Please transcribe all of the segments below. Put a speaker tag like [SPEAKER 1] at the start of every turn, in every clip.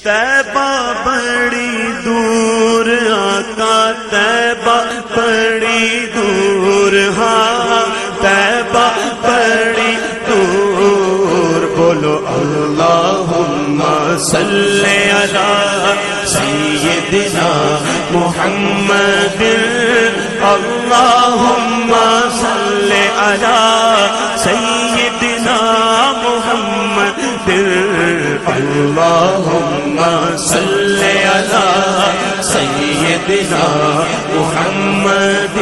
[SPEAKER 1] طیبہ بڑی دور آقا طیبہ بڑی دور ہاں طیبہ بڑی دور بولو اللہم صلی علی سیدنا محمد اللہم صلی علی سیدنا محمد اللہم صلی علی سیدنا محمد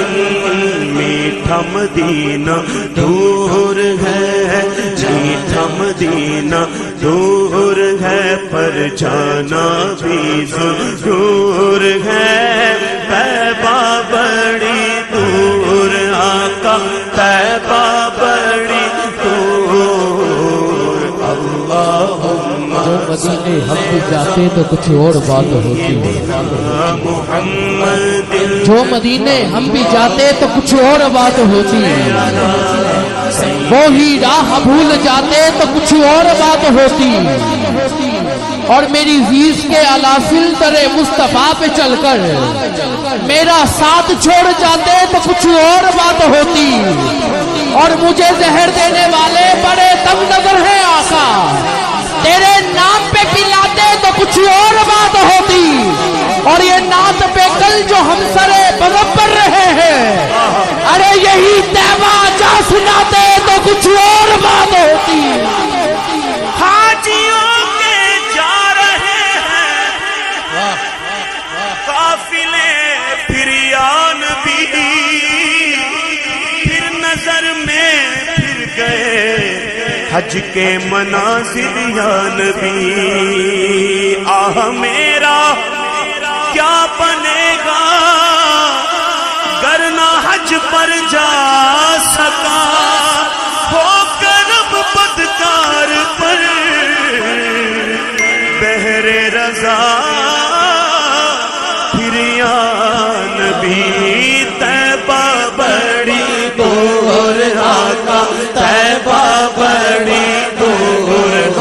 [SPEAKER 1] میٹھا مدینہ دور ہے میٹھا مدینہ دور ہے پر جانا بھی ضرور ہے طیبہ بڑی دور آقا طیبہ بڑی دور اللہم
[SPEAKER 2] جو مدینے ہم بھی جاتے تو کچھ اور بات ہوتی
[SPEAKER 1] محمد
[SPEAKER 2] جو مدینے ہم بھی جاتے تو کچھ اور بات ہوتی وہی راہ بھول جاتے تو کچھ اور بات ہوتی اور میری زیز کے علاسل در مصطفیٰ پہ چل کر میرا ساتھ چھوڑ جاتے تو کچھ اور بات ہوتی اور مجھے زہر دینے والے بڑے تنگ نظر ہیں آقا تیرے نام پہ پلاتے تو کچھ اور بات ہوتی اور یہ نعت پہ کل جو ہم سرے بغب پر رہے ہیں ارے یہی طیبہ جا سناتے تو کچھ اور بات ہوتی
[SPEAKER 1] حاجیوں کے جا رہے ہیں قافلے پھر یا نبی پھر نظر میں پھر گئے حج کے مناظر یا نبی آہ میرا کیا بنے گا گر نہ حج پر جا سکا ہو کرب بدکار پر بہر رضا پھر یا نبی طیبہ بڑی دور آقا طیبہ بڑی دور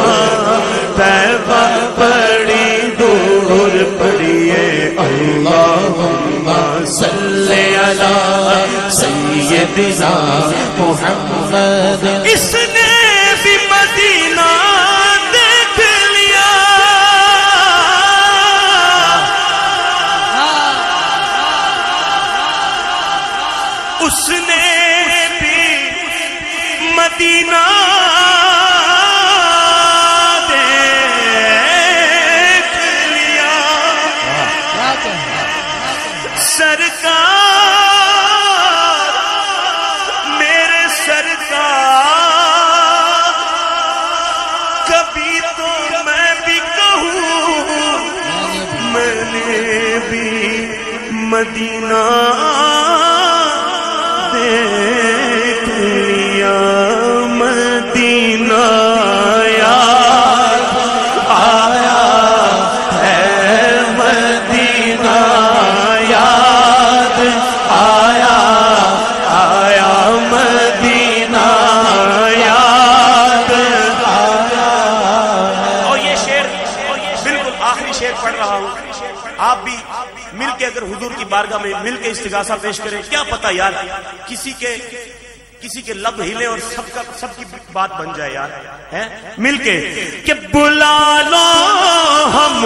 [SPEAKER 1] طیبہ بڑی دور پڑھیے اللہم صلی علی سیدنا محمد اس نے بھی مدینہ دیکھ لیا اس نے بھی مدینہ دیکھ لیا سرکار میرے سرکار کبھی تو میں بھی کہوں میں نے بھی مدینہ دیکھ لیا مدینہ یاد آیا ہے مدینہ یاد آیا آیا مدینہ یاد آیا اور یہ شعر بالکل آخری شعر پڑھ رہا ہوں آپ بھی مل کے اگر حضور کی بارگاہ میں مل کے استغاثہ پیش کریں کیا پتہ یار کسی کے لب ہلے اور سب کی بات بن جائے یار مل کے کہ بلا لو ہم